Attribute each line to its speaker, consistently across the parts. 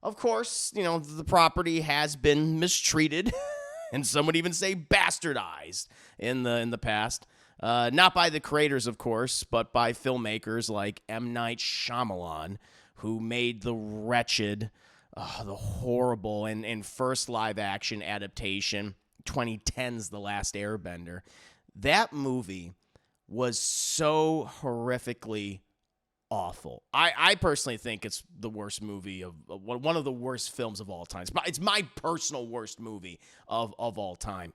Speaker 1: Of course, the property has been mistreated, and some would even say bastardized in the past. Not by the creators, of course, but by filmmakers like M. Night Shyamalan, who made the wretched, the horrible, and first live-action adaptation, 2010's The Last Airbender. That movie was so horrifically awful. I personally think it's the worst movie of one of the worst films of all time. It's my personal worst movie of all time.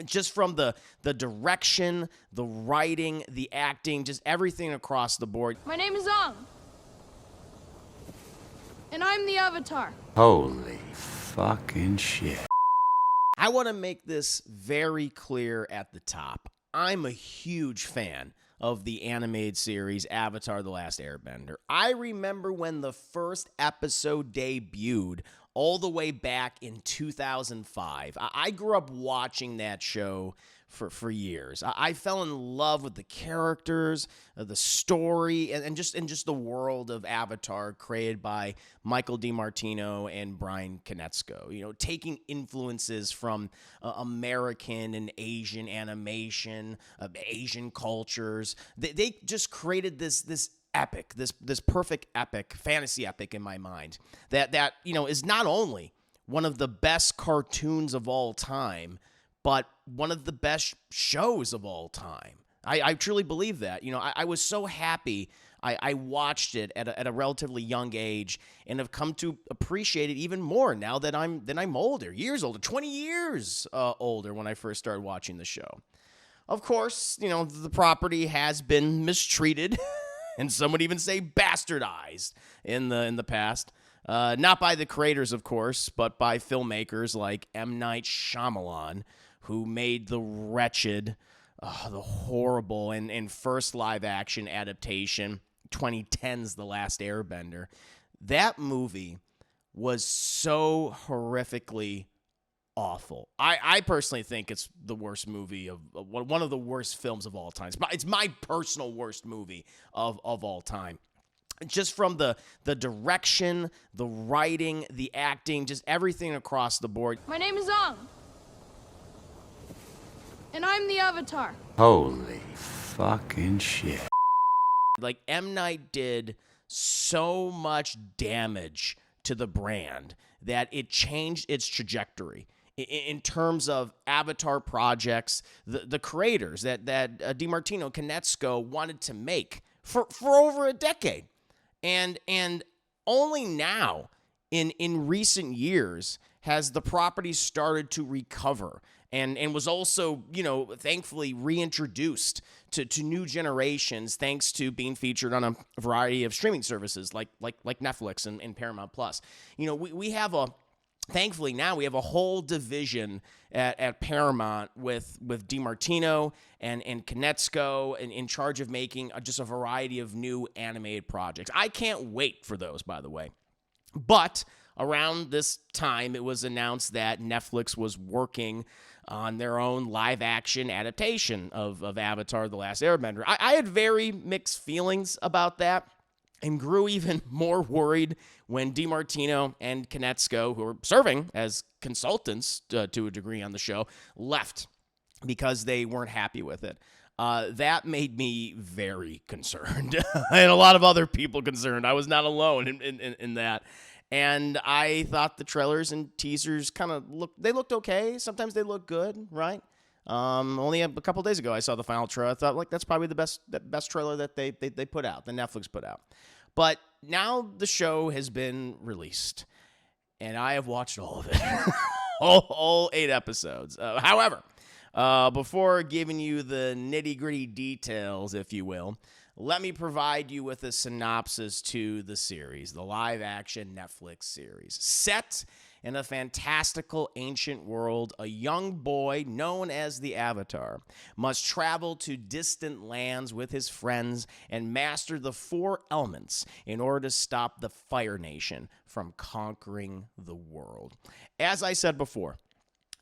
Speaker 1: Just from the direction, the writing, the acting, just everything across the board.
Speaker 2: My name is Ong, and I'm the Avatar.
Speaker 3: Holy fucking shit.
Speaker 1: I want to make this very clear at the top. I'm a huge fan of the animated series Avatar: The Last Airbender. I remember when the first episode debuted all the way back in 2005. I grew up watching that show for years. I fell in love with the characters, the story, and just the world of Avatar created by Michael DiMartino and Brian Konietzko. Taking influences from American and Asian animation, Asian cultures. They just created this epic, this perfect epic, fantasy epic in my mind that is not only one of the best cartoons of all time, but one of the best shows of all time. I truly believe that. I was so happy I watched it at a relatively young age and have come to appreciate it even more now that I'm older, years older, 20 years older when I first started watching the show. Of course, the property has been mistreated, and some would even say bastardized in the past. Not by the creators, of course, but by filmmakers like M. Night Shyamalan, who made the wretched, the horrible, and first live-action adaptation, 2010's The Last Airbender. That movie was so horrifically awful. I personally think it's the worst movie of one of the worst films of all time. It's my personal worst movie of all time. Just from the direction, the writing, the acting, just everything across the board.
Speaker 2: My name is Ong, and I'm the Avatar.
Speaker 3: Holy fucking shit.
Speaker 1: Like, M. Night did so much damage to the brand that it changed its trajectory in terms of Avatar projects, the creators that DiMartino, Konietzko wanted to make for over a decade. And only now, in recent years, has the property started to recover and was also, thankfully reintroduced to new generations thanks to being featured on a variety of streaming services like Netflix and Paramount Plus. We have thankfully now we have a whole division at Paramount with DiMartino and Konietzko in charge of making just a variety of new animated projects. I can't wait for those, by the way. But around this time, it was announced that Netflix was working on their own live-action adaptation of Avatar: The Last Airbender. I had very mixed feelings about that and grew even more worried when DiMartino and Konietzko, who were serving as consultants to a degree on the show, left because they weren't happy with it. That made me very concerned, and a lot of other people concerned. I was not alone in that. And I thought the trailers and teasers kind of looked okay. Sometimes they look good, right? Only a couple days ago, I saw the final trailer. I thought, that's probably the best trailer that they put out, that Netflix put out. But now the show has been released, and I have watched all of it, all 8 episodes. However, before giving you the nitty-gritty details, if you will, let me provide you with a synopsis to the series, the live-action Netflix series. Set in a fantastical ancient world, a young boy known as the Avatar must travel to distant lands with his friends and master the 4 elements in order to stop the Fire Nation from conquering the world. As I said before,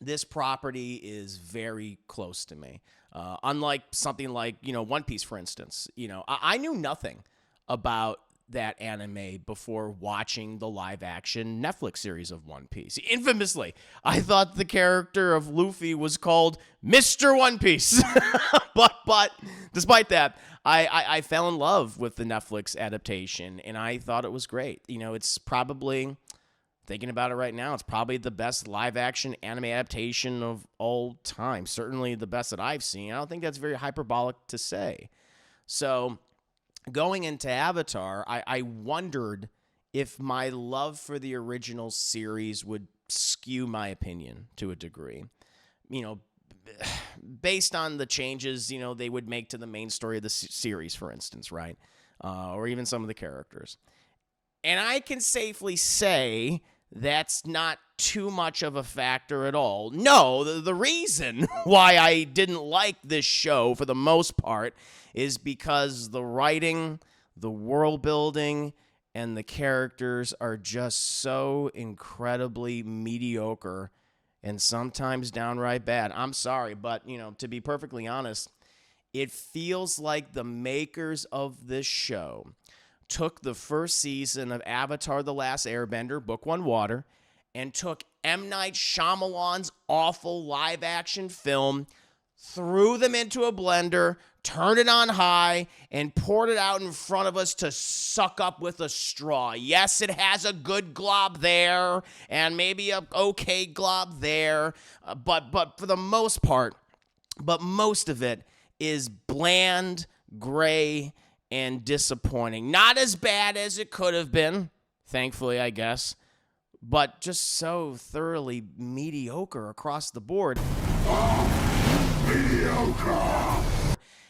Speaker 1: this property is very close to me. Unlike something like, One Piece, for instance. I knew nothing about that anime before watching the live action Netflix series of One Piece. Infamously, I thought the character of Luffy was called Mr. One Piece. but despite that, I fell in love with the Netflix adaptation, and I thought it was great. You know, it's probably, thinking about it right now, it's probably the best live action anime adaptation of all time. Certainly the best that I've seen. I don't think that's very hyperbolic to say. So going into Avatar, I wondered if my love for the original series would skew my opinion to a degree. You know, based on the changes, you know, they would make to the main story of the series, for instance, right? Or even some of the characters. And I can safely say that's not too much of a factor at all. No, the reason why I didn't like this show for the most part is because the writing, the world building, and the characters are just so incredibly mediocre and sometimes downright bad. I'm sorry, but, you know, to be perfectly honest, it feels like the makers of this show took the first season of Avatar: The Last Airbender, Book One Water, and took M. Night Shyamalan's awful live-action film, threw them into a blender, turned it on high, and poured it out in front of us to suck up with a straw. Yes, it has a good glob there, and maybe a okay glob there, but for the most part, most of it is bland, gray, and disappointing. Not as bad as it could have been, thankfully, I guess, but just so thoroughly mediocre across the board. Mediocre!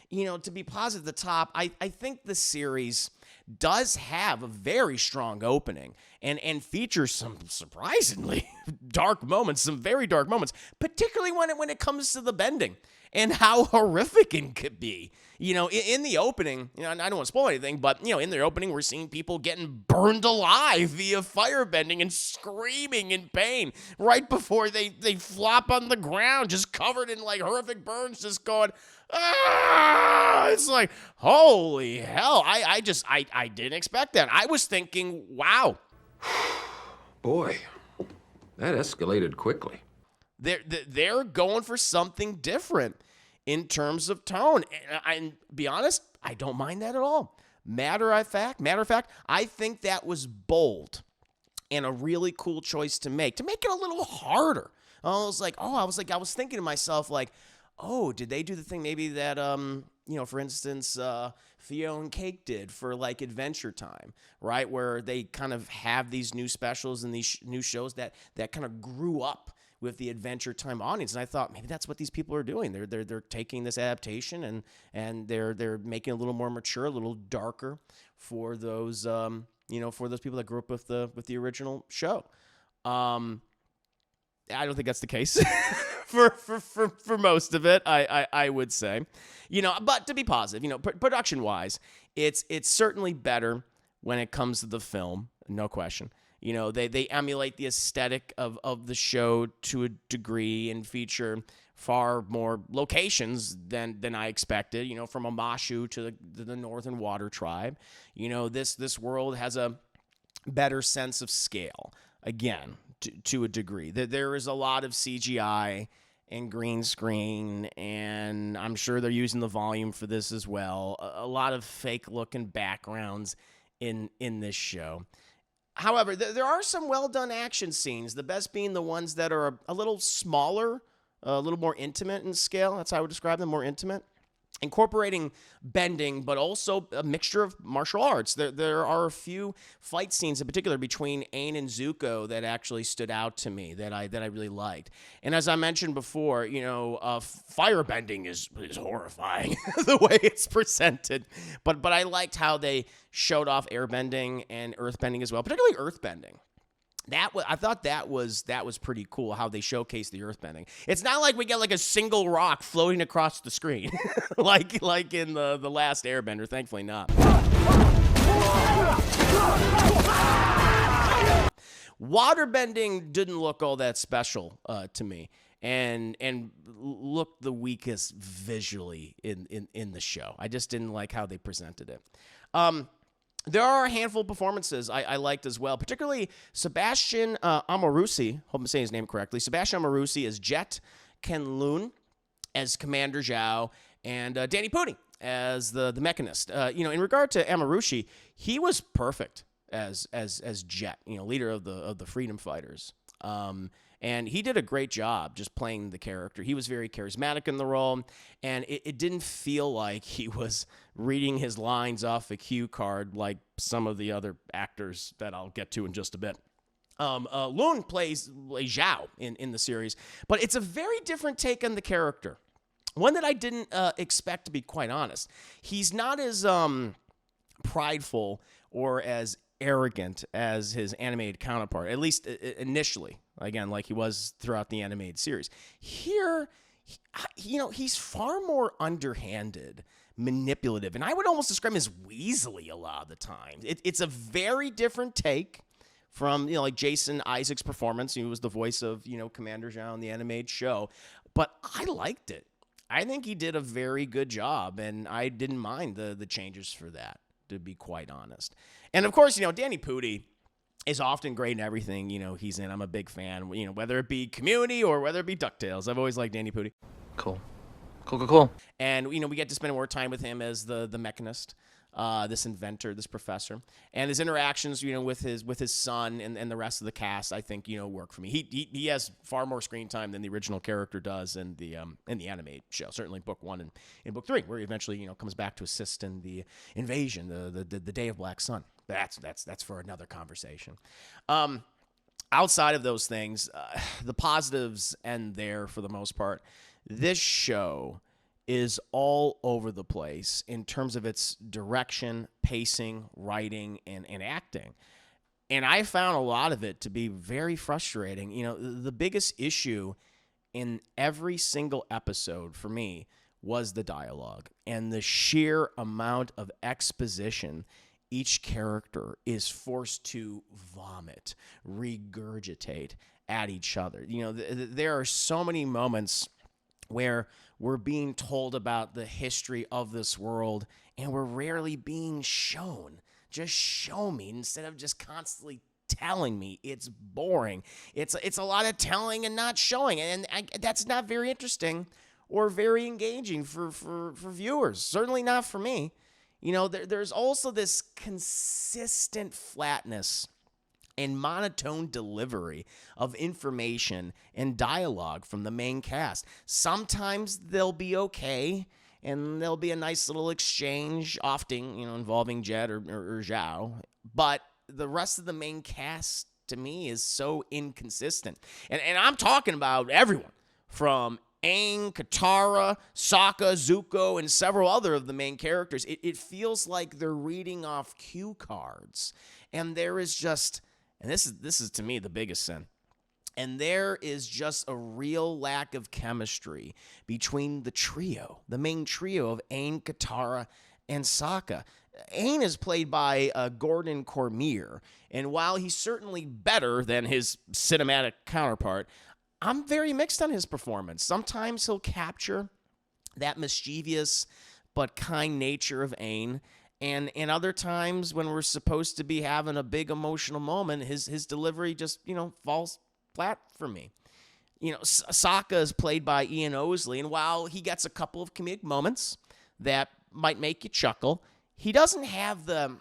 Speaker 1: You know, to be positive at the top, I think the series does have a very strong opening and features some surprisingly dark moments, some very dark moments, particularly when it comes to the bending and how horrific it could be. You know, in the opening, you know, and I don't want to spoil anything, but, you know, in the opening, we're seeing people getting burned alive via firebending and screaming in pain right before they flop on the ground, just covered in, like, horrific burns, just going, ah! It's like, holy hell. I didn't expect that. I was thinking, wow.
Speaker 4: Boy, that escalated quickly.
Speaker 1: They're going for something different in terms of tone. And be honest, I don't mind that at all. Matter of fact, I think that was bold and a really cool choice to make it a little harder. I was thinking to myself, like, oh, did they do the thing maybe that, you know, for instance, Fiona and Cake did for, like, Adventure Time, right? Where they kind of have these new specials and these new shows that kind of grew up with the Adventure Time audience. And I thought maybe that's what these people are doing. They're taking this adaptation and they're making it a little more mature, a little darker for those, you know, for those people that grew up with the original show. I don't think that's the case for most of it, I would say. You know, but to be positive, you know, production-wise, it's certainly better when it comes to the film, no question. You know, they emulate the aesthetic of the show to a degree and feature far more locations than I expected, you know, from Amashu to the Northern Water Tribe. You know, this world has a better sense of scale, again, to a degree. There is a lot of CGI and green screen, and I'm sure they're using the volume for this as well. A lot of fake-looking backgrounds in this show. However, there are some well-done action scenes, the best being the ones that are a little smaller, a little more intimate in scale. That's how I would describe them, more intimate. Incorporating bending, but also a mixture of martial arts. There are a few fight scenes in particular between Aang and Zuko that actually stood out to me that I really liked. And as I mentioned before, you know, firebending is horrifying the way it's presented. But I liked how they showed off airbending and earthbending as well, particularly earthbending. I thought that was pretty cool how they showcased the earthbending. It's not like we get like a single rock floating across the screen like in the last Airbender. Thankfully not. Waterbending didn't look all that special to me, and looked the weakest visually in the show. I just didn't like how they presented it. there are a handful of performances I liked as well, particularly Sebastian Amorusi. Hope I'm saying his name correctly. Sebastian Amorusi as Jet, Ken Loon as Commander Zhao, and Danny Pudi as the mechanist. In regard to Amorusi, he was perfect as Jet, leader of the freedom fighters. And he did a great job just playing the character. He was very charismatic in the role, and it didn't feel like he was reading his lines off a cue card like some of the other actors that I'll get to in just a bit. Loon plays Zhao in the series, but it's a very different take on the character. One that I didn't expect, to be quite honest. He's not as prideful or as arrogant as his animated counterpart, at least initially. Again, like he was throughout the animated series. Here, he's far more underhanded, manipulative, and I would almost describe him as weaselly a lot of the time. It's a very different take from, like Jason Isaac's performance. He was the voice of, Commander Zhao in the animated show, but I liked it. I think he did a very good job, and I didn't mind the changes for that, to be quite honest. And of course, Danny Pudi is often great in everything, he's in. I'm a big fan, whether it be Community or whether it be DuckTales. I've always liked Danny Pudi.
Speaker 5: Cool.
Speaker 1: And, we get to spend more time with him as the mechanist, this inventor, this professor. And his interactions, with his son and the rest of the cast, I think, work for me. He has far more screen time than the original character does in the animated show. Certainly book 1 and in book 3, where he eventually, comes back to assist in the invasion, the Day of Black Sun. That's for another conversation. Outside of those things, the positives end there for the most part. This show is all over the place in terms of its direction, pacing, writing, and acting. And I found a lot of it to be very frustrating. The biggest issue in every single episode for me was the dialogue and the sheer amount of exposition each character is forced to vomit, regurgitate at each other. There are so many moments where we're being told about the history of this world and we're rarely being shown. Just show me instead of just constantly telling me. It's boring. It's a lot of telling and not showing, and that's not very interesting or very engaging for viewers. Certainly not for me. There's also this consistent flatness and monotone delivery of information and dialogue from the main cast. Sometimes they'll be okay, and there'll be a nice little exchange, often, involving Jet or Zhao. But the rest of the main cast, to me, is so inconsistent. And I'm talking about everyone from Aang, Katara, Sokka, Zuko, and several other of the main characters. It feels like they're reading off cue cards. And there is just, and this is to me the biggest sin, and there is just a real lack of chemistry between the main trio of Aang, Katara, and Sokka. Aang is played by Gordon Cormier, and while he's certainly better than his cinematic counterpart, I'm very mixed on his performance. Sometimes he'll capture that mischievous but kind nature of Aang, and other times when we're supposed to be having a big emotional moment, his delivery just, falls flat for me. Sokka is played by Ian Osley, and while he gets a couple of comedic moments that might make you chuckle, he doesn't have the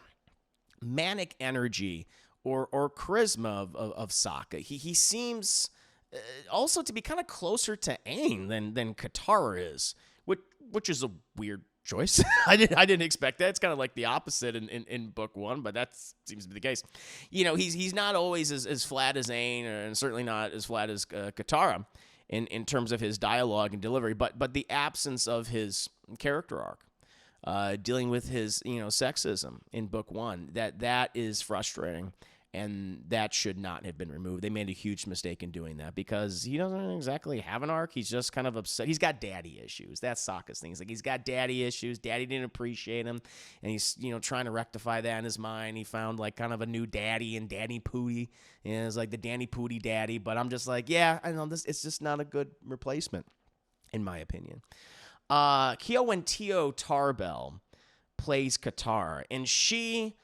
Speaker 1: manic energy or charisma of Sokka. He seems also to be kind of closer to Aang than Katara is, which is a weird choice. I didn't expect that. It's kind of like the opposite in book 1, but that seems to be the case. He's not always as flat as Aang, and certainly not as flat as Katara in terms of his dialogue and delivery, but the absence of his character arc, dealing with his sexism in book 1, that is frustrating. And that should not have been removed. They made a huge mistake in doing that because he doesn't exactly have an arc. He's just kind of upset. He's got daddy issues. That's Sokka's thing. He's got daddy issues. Daddy didn't appreciate him. And he's, trying to rectify that in his mind. He found like kind of a new daddy in Danny Pudi. And it's like the Danny Pudi daddy. But I'm just like, yeah, I know this. It's just not a good replacement, in my opinion. Keowantio Tarbell plays Katara. And she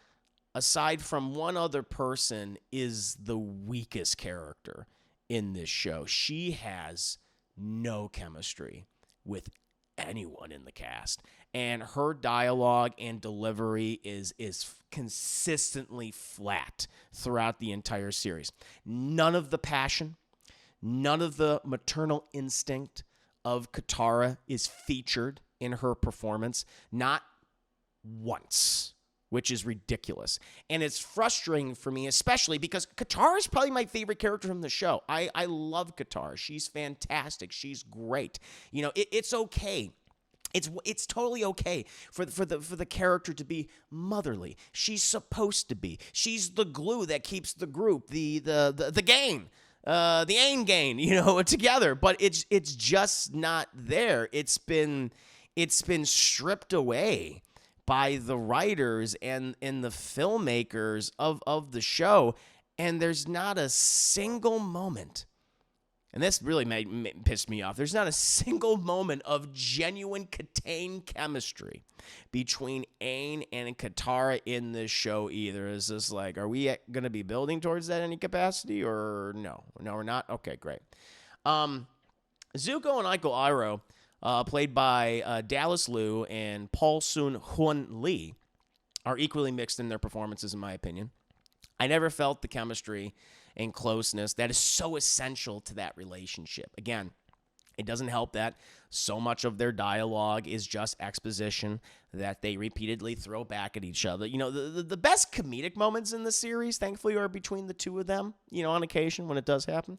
Speaker 1: aside from one other person, is the weakest character in this show. She has no chemistry with anyone in the cast, and her dialogue and delivery is consistently flat throughout the entire series. None of the passion, none of the maternal instinct of Katara is featured in her performance, not once, which is ridiculous. And it's frustrating for me, especially because Katara is probably my favorite character from the show. I love Katara. She's fantastic. She's great. You know, it's okay. It's totally okay for the character to be motherly. She's supposed to be. She's the glue that keeps the group, the gang, the aim gang, you know, together. But it's just not there. It's been stripped away by the writers and the filmmakers of the show, and there's not a single moment. And this really pissed me off. There's not a single moment of genuine contained chemistry between Aang and Katara in this show either. It's just like, are we going to be building towards that any capacity or no? No, we're not? Okay, great. Zuko and Uncle Iroh, played by Dallas Liu and Paul Sun Huan Lee, are equally mixed in their performances, in my opinion. I never felt the chemistry and closeness that is so essential to that relationship. Again, it doesn't help that so much of their dialogue is just exposition that they repeatedly throw back at each other. You know, the best comedic moments in the series, thankfully, are between the two of them, you know, on occasion when it does happen.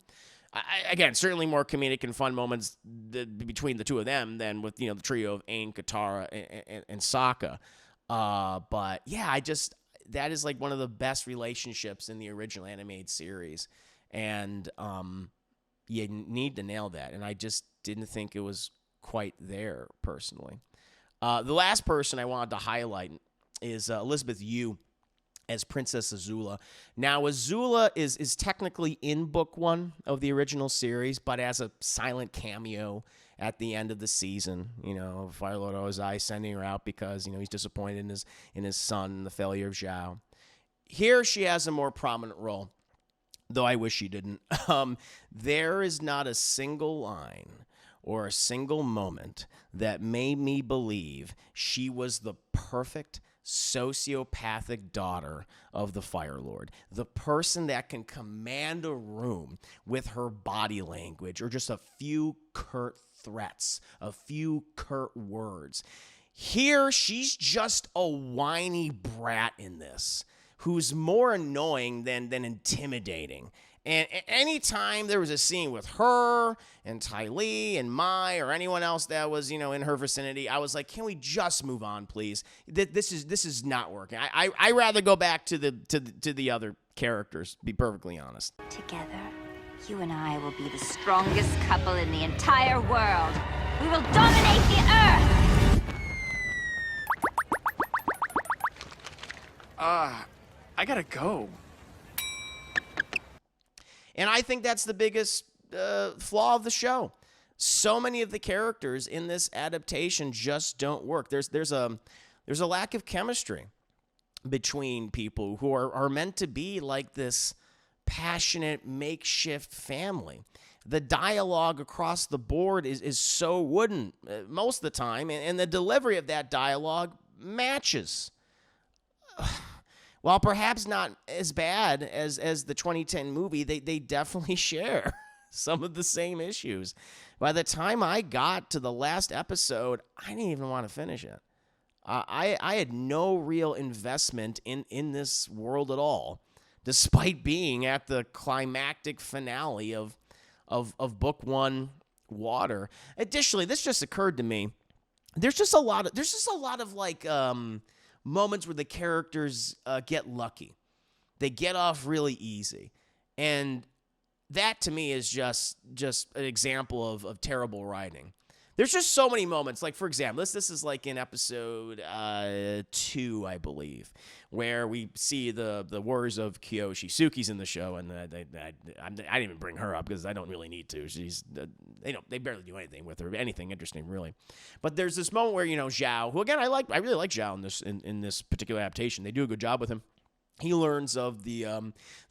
Speaker 1: Again, certainly more comedic and fun moments between the two of them than with, you know, the trio of Aang, Katara, and Sokka. But yeah, that is like one of the best relationships in the original animated series. And you need to nail that. And I just didn't think it was quite there, personally. The last person I wanted to highlight is Elizabeth Yu as Princess Azula. Now, Azula is technically in book 1 of the original series, but as a silent cameo at the end of the season. You know, Fire Lord Ozai sending her out because, you know, he's disappointed in his son and the failure of Zhao. Here she has a more prominent role, though I wish she didn't. There is not a single line or a single moment that made me believe she was the perfect sociopathic daughter of the Fire Lord, the person that can command a room with her body language or just a few curt threats, a few curt words. Here, she's just a whiny brat in this, who's more annoying than intimidating. And anytime there was a scene with her and Ty Lee and Mai or anyone else that was, you know, in her vicinity, I was like, can we just move on, please? This is not working. I rather go back to the other characters, to be perfectly honest.
Speaker 5: Together, you and I will be the strongest couple in the entire world. We will dominate the earth!
Speaker 6: I gotta go.
Speaker 1: And I think that's the biggest flaw of the show. So many of the characters in this adaptation just don't work. There's a lack of chemistry between people who are meant to be like this passionate makeshift family. The dialogue across the board is so wooden most of the time, and the delivery of that dialogue matches. While perhaps not as bad as the 2010 movie, they definitely share some of the same issues. By the time I got to the last episode, I didn't even want to finish it. I had no real investment in this world at all, despite being at the climactic finale of Book 1, Water. Additionally, this just occurred to me. There's just a lot of like moments where the characters get lucky. They get off really easy. And that to me is just an example of terrible writing. There's just so many moments. Like, for example, this is like in episode 2, I believe, where we see the Warriors of Kyoshi. Suki's in the show, and I didn't even bring her up because I don't really need to. She's they barely do anything with her, anything interesting really. But there's this moment where, you know, Zhao, who again I really like Zhao in this particular adaptation. They do a good job with him. he learns of the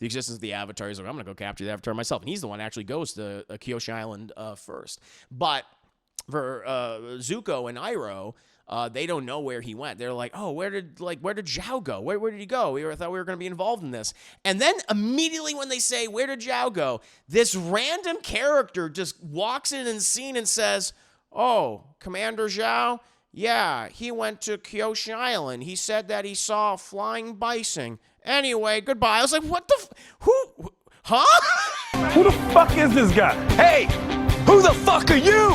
Speaker 1: existence of the Avatar. He's like, I'm going to go capture the Avatar myself. And he's the one that actually goes to Kyoshi Island first. But for Zuko and Iroh, they don't know where he went. They're like, oh, where did Zhao go? Where did he go? Thought we were going to be involved in this. And then immediately when they say, where did Zhao go? This random character just walks in the scene and says, oh, Commander Zhao? Yeah, he went to Kyoshi Island. He said that he saw a flying bison. Anyway, goodbye. I was like, what the who? Huh?
Speaker 7: Who the fuck is this guy? Hey, who the fuck are you?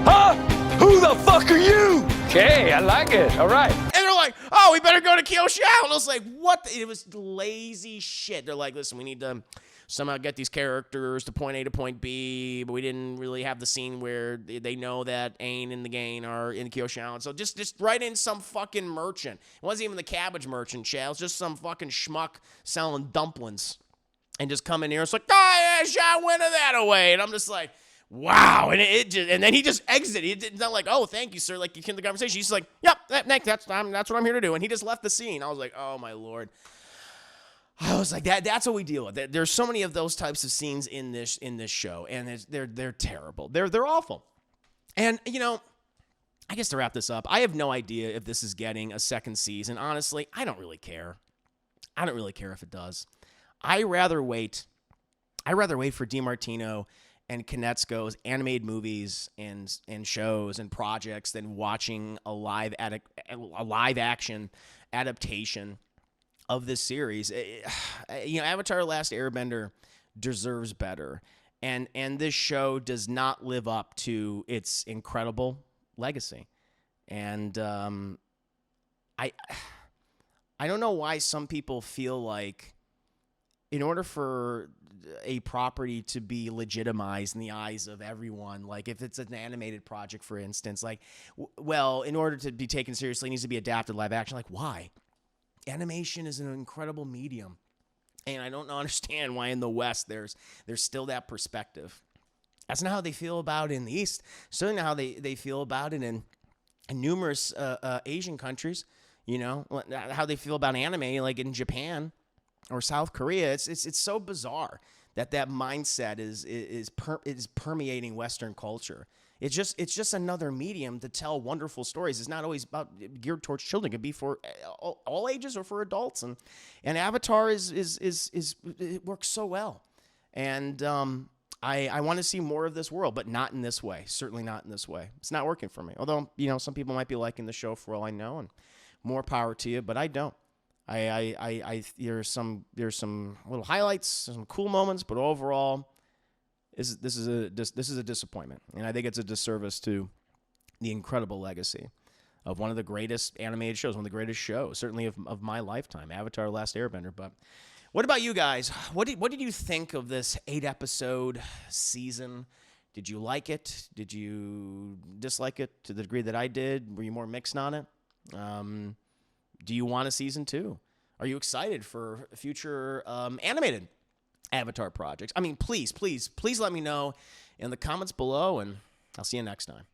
Speaker 7: Huh? Who the fuck are you? Okay, I like it. All right.
Speaker 1: And they're like, oh, we better go to Kyoshi Island. I was like, what? It was lazy shit. They're like, listen, we need to somehow get these characters to point A to point B, but we didn't really have the scene where they know that Aang and the gang are in Kyoshi Island. So just write in some fucking merchant. It wasn't even the cabbage merchant, Chad. It was just some fucking schmuck selling dumplings. And just come in here. It's like, oh, yeah, Zhao went that away. And I'm just like, wow. And and then he just exited. It's not like, oh, thank you, sir. Like, you came to the conversation. He's like, yep, that's what I'm here to do. And he just left the scene. I was like, oh, my Lord. I was like, that's what we deal with. There's so many of those types of scenes in this show, and they're terrible. They're awful. And, you know, I guess to wrap this up, I have no idea if this is getting a second season. Honestly, I don't really care. I don't really care if it does. I rather wait for DiMartino and Konietzko's animated movies and shows and projects than watching a live action adaptation of this series. You know, Avatar: The Last Airbender deserves better, and this show does not live up to its incredible legacy. And I don't know why some people feel like in order for a property to be legitimized in the eyes of everyone, like if it's an animated project, for instance, like, well, in order to be taken seriously, it needs to be adapted live action. Like, why? Animation is an incredible medium, and I don't understand why in the West there's still that perspective. That's not how they feel about it in the East. Certainly not how they feel about it in numerous Asian countries. You know, how they feel about anime, like in Japan or South Korea. It's so bizarre that mindset is permeating Western culture. It's just another medium to tell wonderful stories. It's not always about geared towards children. It could be for all ages or for adults. And Avatar it works so well. And I want to see more of this world, but not in this way. Certainly not in this way. It's not working for me. Although, you know, some people might be liking the show for all I know, and more power to you, but I don't. There's some little highlights, some cool moments, but overall, this is a disappointment, and I think it's a disservice to the incredible legacy of one of the greatest animated shows, one of the greatest shows, certainly of my lifetime, Avatar: The Last Airbender. But what about you guys? What did you think of this 8-episode season? Did you like it? Did you dislike it to the degree that I did? Were you more mixed on it? Do you want a season 2? Are you excited for future animated Avatar projects? I mean, please let me know in the comments below, and I'll see you next time.